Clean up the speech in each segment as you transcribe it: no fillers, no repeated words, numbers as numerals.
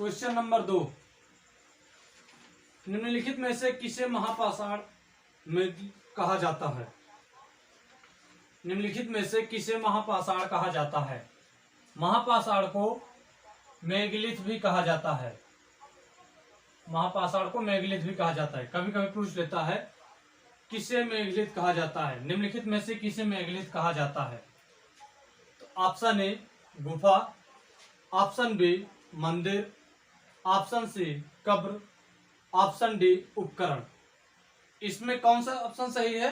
Question number 2, निम्नलिखित में से किसे महापाषाण में कहा जाता है? निम्नलिखित में से किसे महापाषाण कहा जाता है? महापाषाण को मेगलिथ भी कहा जाता है। महापाषाण को मेगलिथ भी कहा जाता है। कभी कभी पूछ लेता है किसे मेगलिथ कहा जाता है, निम्नलिखित में से किसे मेगलिथ कहा जाता है? तो ऑप्शन ए गुफा, ऑप्शन बी मंदिर, ऑप्शन सी कब्र, ऑप्शन डी उपकरण। इसमें कौन सा ऑप्शन सही है?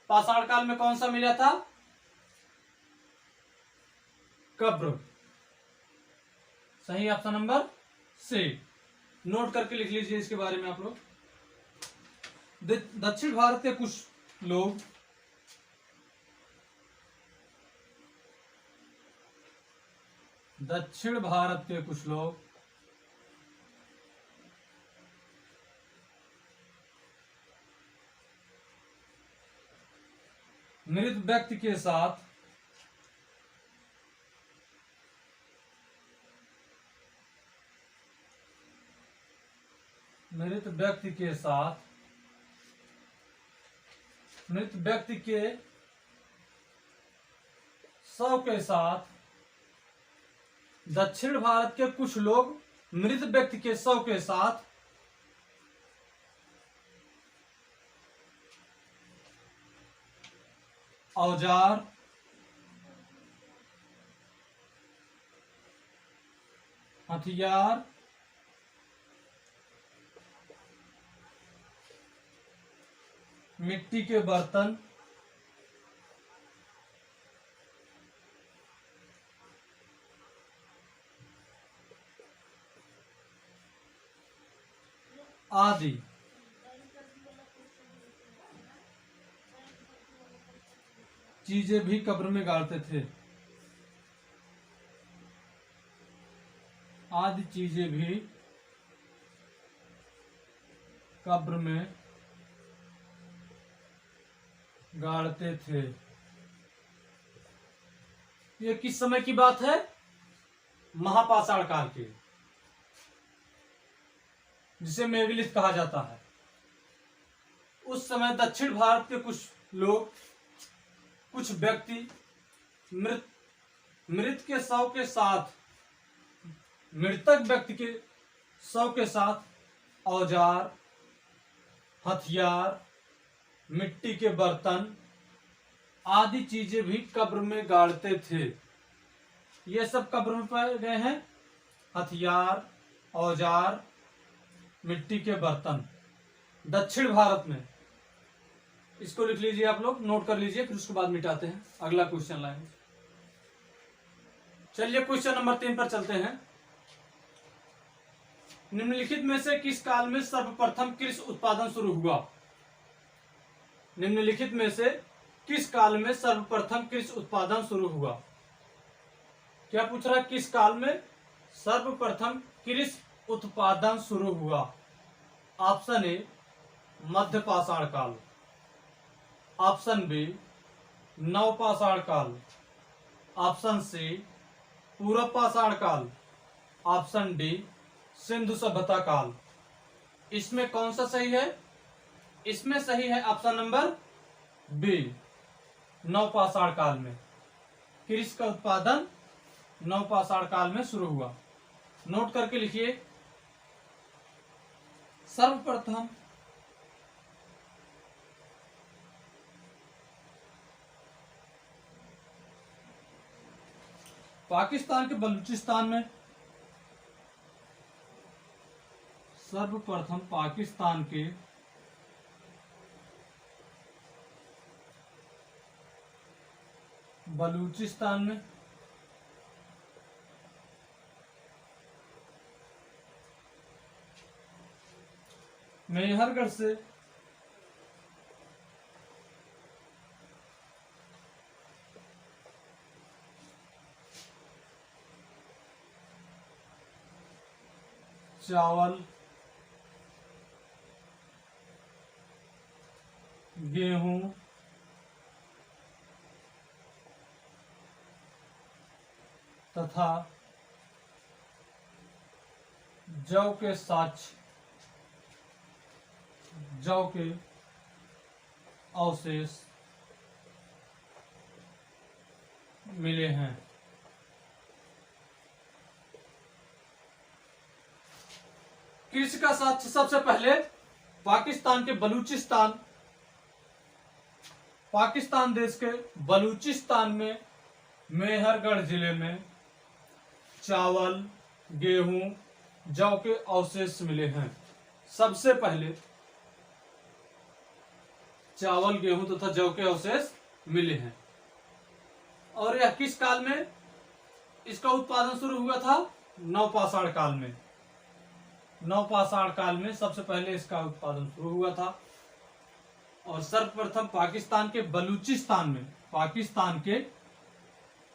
पाषाण काल में कौन सा मिला था? कब्र। सही ऑप्शन नंबर सी। नोट करके लिख लीजिए इसके बारे में आप लोग। दक्षिण भारत के कुछ लोग मृत व्यक्ति के साथ मृत व्यक्ति के शव के साथ दक्षिण भारत के कुछ लोग मृत व्यक्ति के शव के साथ औजार, हथियार, मिट्टी के बर्तन आदि चीजें भी कब्र में गाड़ते थे। आदि चीजें भी कब्र में गाड़ते थे। ये किस समय की बात है? महापाषाण काल की, जिसे मेगलिथ कहा जाता है। उस समय दक्षिण भारत के कुछ लोग, कुछ व्यक्ति मृत के शव के साथ, मृतक व्यक्ति के शव के साथ औजार, हथियार, मिट्टी के बर्तन आदि चीजें भी कब्र में गाड़ते थे। ये सब कब्र में पाए गए हैं। हथियार, औजार, मिट्टी के बर्तन, दक्षिण भारत में। इसको लिख लीजिए आप लोग, नोट कर लीजिए, फिर उसके बाद मिटाते हैं। अगला क्वेश्चन लाएंगे। चलिए क्वेश्चन नंबर 3 पर चलते हैं। निम्नलिखित में से किस काल में सर्वप्रथम कृषि उत्पादन शुरू हुआ? निम्नलिखित में से किस काल में सर्वप्रथम कृषि उत्पादन शुरू हुआ? क्या पूछ रहा है? किस काल में सर्वप्रथम कृषि उत्पादन शुरू हुआ? ऑप्शन ए मध्य पाषाण काल, ऑप्शन बी नवपाषाण काल, ऑप्शन सी पूर्व पाषाण काल, ऑप्शन डी सिंधु सभ्यता काल। इसमें कौन सा सही है? इसमें सही है ऑप्शन नंबर बी, नवपाषाण काल में। कृषि का उत्पादन नवपाषाण काल में शुरू हुआ। नोट करके लिखिए। सर्वप्रथम पाकिस्तान के बलूचिस्तान में, सर्वप्रथम पाकिस्तान के बलूचिस्तान में मेहरगढ़ से चावल, गेहूं, तथा जौ के साक्ष्य, जौ के अवशेष मिले हैं। कृषि का साक्ष्य सबसे पहले पाकिस्तान के बलूचिस्तान, पाकिस्तान देश के बलूचिस्तान में मेहरगढ़ जिले में चावल, गेहूं, जौ के अवशेष मिले हैं। सबसे पहले चावल, गेहूं तथा जौ के अवशेष मिले हैं। और यह किस काल में इसका उत्पादन शुरू हुआ था? नवपाषाण काल में। नवपाषाण काल में सबसे पहले इसका उत्पादन शुरू हुआ था। और सर्वप्रथम पाकिस्तान के बलूचिस्तान में, पाकिस्तान के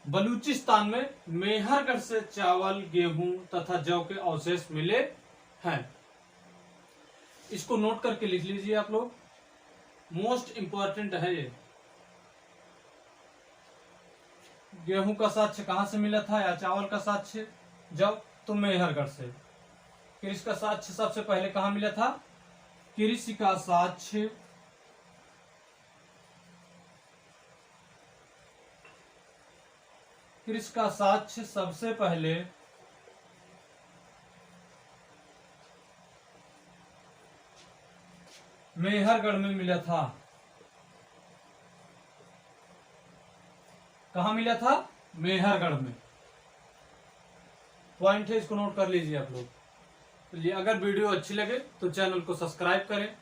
बलूचिस्तान में मेहरगढ़ से चावल, गेहूं तथा जौ के अवशेष मिले हैं। इसको नोट करके लिख लीजिए आप लोग, मोस्ट इंपॉर्टेंट है ये। गेहूं का साक्ष्य कहां से मिला था, या चावल का साक्ष्य, जौ, तो मेहरगढ़ से। कृषि का साक्ष्य सबसे पहले कहां मिला था? कृषि का साक्ष्य कृषि का साक्ष्य सबसे पहले मेहरगढ़ में मिला था। कहां मिला था? मेहरगढ़ में। पॉइंट है, इसको नोट कर लीजिए आप लोग। चलिए, अगर वीडियो अच्छी लगे तो चैनल को सब्सक्राइब करें